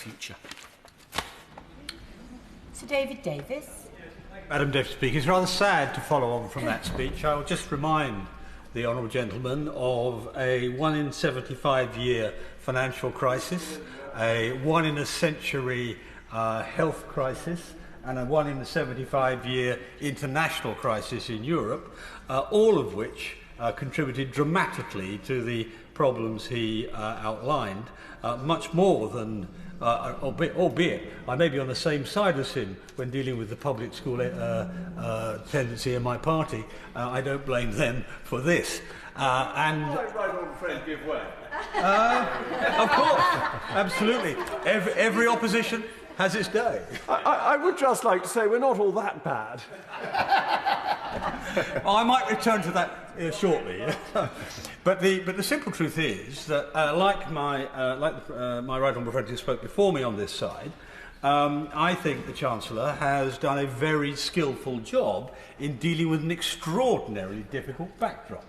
future. Sir David Davis. Madam Deputy Speaker, it's rather sad to follow on from that speech. I'll just remind the honourable gentleman of a 1 in 75 year financial crisis, a 1 in a century health crisis, and a 1 in a 75 year international crisis in Europe, all of which contributed dramatically to the problems he outlined, much more than, albeit I may be on the same side as him when dealing with the public school tendency in my party. I don't blame them for this. Right on, friend, give way. Of course, absolutely. Every opposition has its day. I would just like to say we're not all that bad. I might return to that shortly. But the simple truth is that, like my right honourable friend who spoke before me on this side, I think the Chancellor has done a very skillful job in dealing with an extraordinarily difficult backdrop.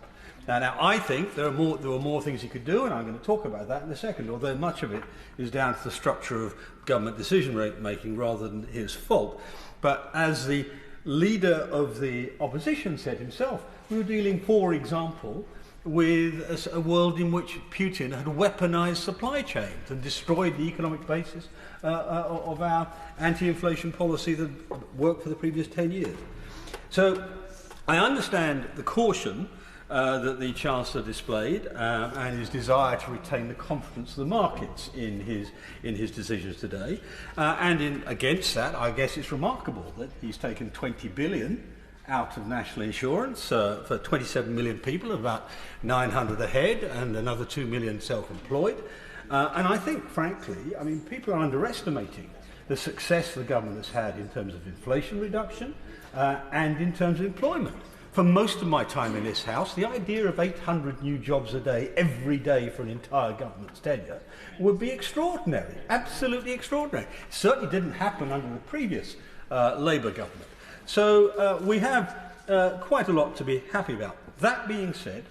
Now, I think there were more things he could do, and I'm going to talk about that in a second, although much of it is down to the structure of government decision-making rather than his fault. But as the leader of the opposition said himself, we were dealing, for example, with a world in which Putin had weaponized supply chains and destroyed the economic basis of our anti-inflation policy that worked for the previous 10 years. So I understand the caution that the Chancellor displayed and his desire to retain the confidence of the markets in his decisions today. Against that, I guess it's remarkable that he's taken 20 billion out of national insurance for 27 million people, about 900 a head, and another 2 million self-employed. And I think, frankly, people are underestimating the success the government has had in terms of inflation reduction and in terms of employment. For most of my time in this House, the idea of 800 new jobs a day, every day for an entire government's tenure, would be extraordinary, absolutely extraordinary. It certainly didn't happen under the previous Labour government. So we have quite a lot to be happy about. That being said,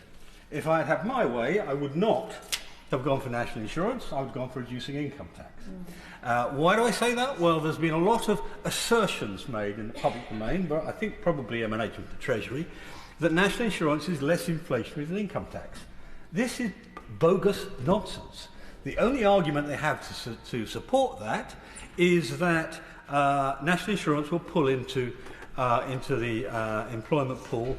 if I had had my way, I would not have gone for national insurance, I would have gone for reducing income tax. Why do I say that? Well, there's been a lot of assertions made in the public domain, but I think probably emanating from the Treasury, that national insurance is less inflationary than income tax. This is bogus nonsense. The only argument they have to support that is that national insurance will pull into the employment pool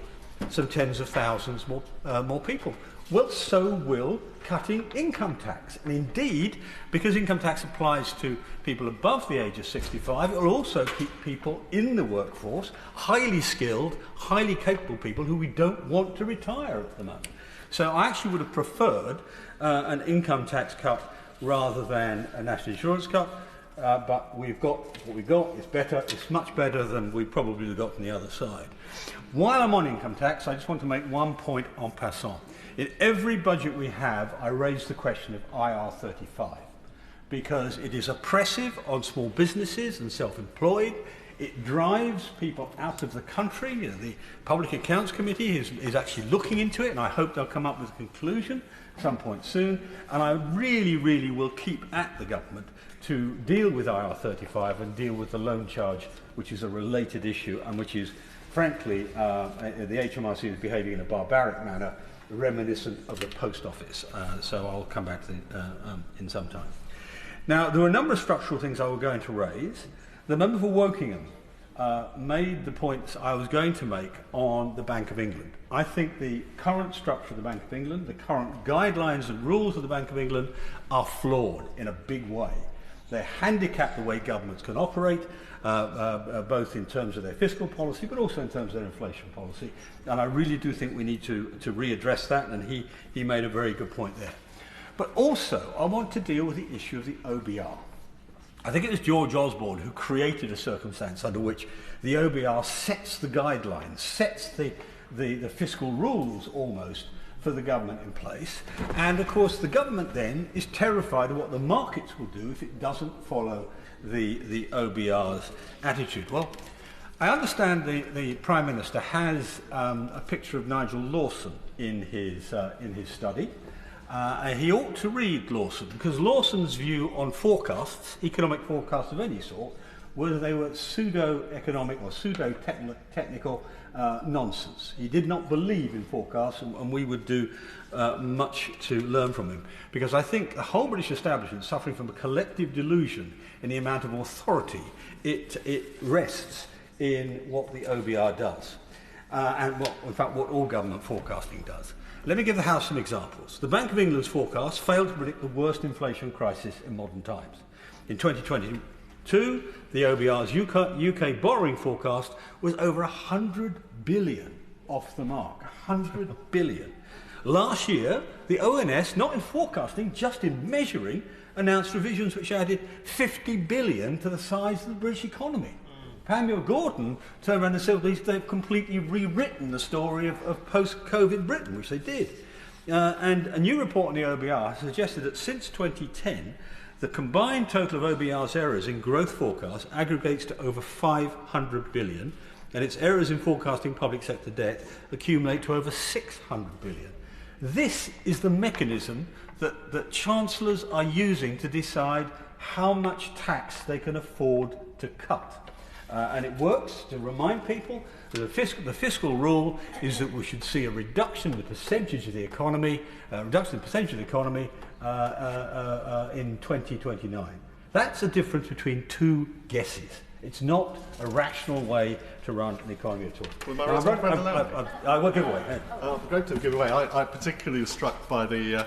some tens of thousands more people. Well, so will cutting income tax. And indeed, because income tax applies to people above the age of 65, it will also keep people in the workforce, highly skilled, highly capable people who we don't want to retire at the moment. So I actually would have preferred an income tax cut rather than a national insurance cut. But we've got what we've got. It's better. It's much better than we probably would have got from the other side. While I'm on income tax, I just want to make one point en passant. In every budget we have, I raise the question of IR35 because it is oppressive on small businesses and self-employed. It drives people out of the country. The Public Accounts Committee is actually looking into it, and I hope they'll come up with a conclusion at some point soon. And I really, really will keep at the government to deal with IR35 and deal with the loan charge, which is a related issue and which is, frankly, the HMRC is behaving in a barbaric manner, reminiscent of the post office. So I'll come back to in some time. Now, there were a number of structural things I was going to raise. The member for Wokingham made the points I was going to make on the Bank of England. I think the current structure of the Bank of England, the current guidelines and rules of the Bank of England are flawed in a big way. They handicap the way governments can operate, both in terms of their fiscal policy, but also in terms of their inflation policy. And I really do think we need to readdress that, and he made a very good point there. But also, I want to deal with the issue of the OBR. I think it was George Osborne who created a circumstance under which the OBR sets the guidelines, sets the fiscal rules almost for the government in place. And of course the government then is terrified of what the markets will do if it doesn't follow the OBR's attitude. Well, I understand the Prime Minister has a picture of Nigel Lawson in his study. he ought to read Lawson, because Lawson's view on forecasts, economic forecasts of any sort, was they were pseudo-economic or pseudo-technical nonsense. He did not believe in forecasts, and we would do much to learn from him. Because I think the whole British establishment is suffering from a collective delusion in the amount of authority it rests in what the OBR does, and in fact what all government forecasting does. Let me give the House some examples. The Bank of England's forecast failed to predict the worst inflation crisis in modern times. In 2022, the OBR's UK borrowing forecast was over 100 billion off the mark. 100 billion. Last year, the ONS, not in forecasting, just in measuring, announced revisions which added 50 billion to the size of the British economy. Pamela Gordon turned around and said they've completely rewritten the story of post-COVID Britain, which they did. And a new report on the OBR suggested that since 2010, the combined total of OBR's errors in growth forecasts aggregates to over 500 billion, and its errors in forecasting public sector debt accumulate to over 600 billion. This is the mechanism that chancellors are using to decide how much tax they can afford to cut. And it works to remind people that the fiscal rule is that we should see a reduction in the percentage of the economy, in 2029. That's a difference between two guesses. It's not a rational way to run an economy at all. Well, I will give away. Great to give away. I particularly was struck by the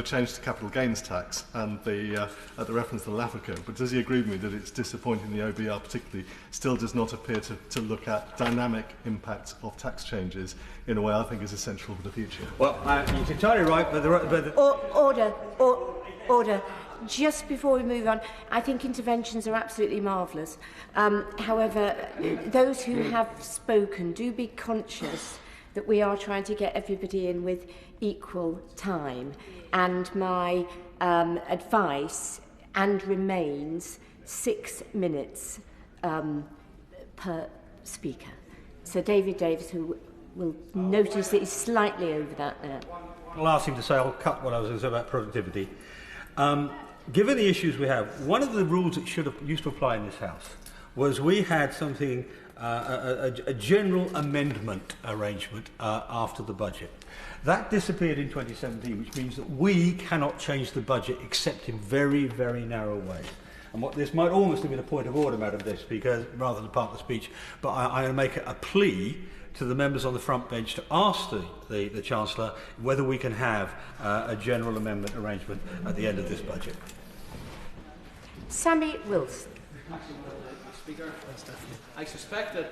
change to capital gains tax and the reference to the LAFCO. But does he agree with me that it's disappointing the OBR particularly still does not appear to look at dynamic impacts of tax changes in a way I think is essential for the future? Well, you're entirely right, but Order. Just before we move on, I think interventions are absolutely marvellous. However, those who have spoken, do be conscious that we are trying to get everybody in with equal time. And my advice remains 6 minutes per speaker. So David Davis, who will notice that he's slightly over that now. I'll ask him to say, I'll cut what I was going to say about productivity. Given the issues we have, one of the rules that used to apply in this House was we had something, a general amendment arrangement after the budget. That disappeared in 2017, which means that we cannot change the budget except in very, very narrow ways. And what this might almost have been a point of order, Madam Deputy Speaker, rather than part of the speech, but I'm going to make a plea to the members on the front bench to ask the Chancellor whether we can have a general amendment arrangement at the end of this budget. Sammy Wilson. Speaker, I suspect that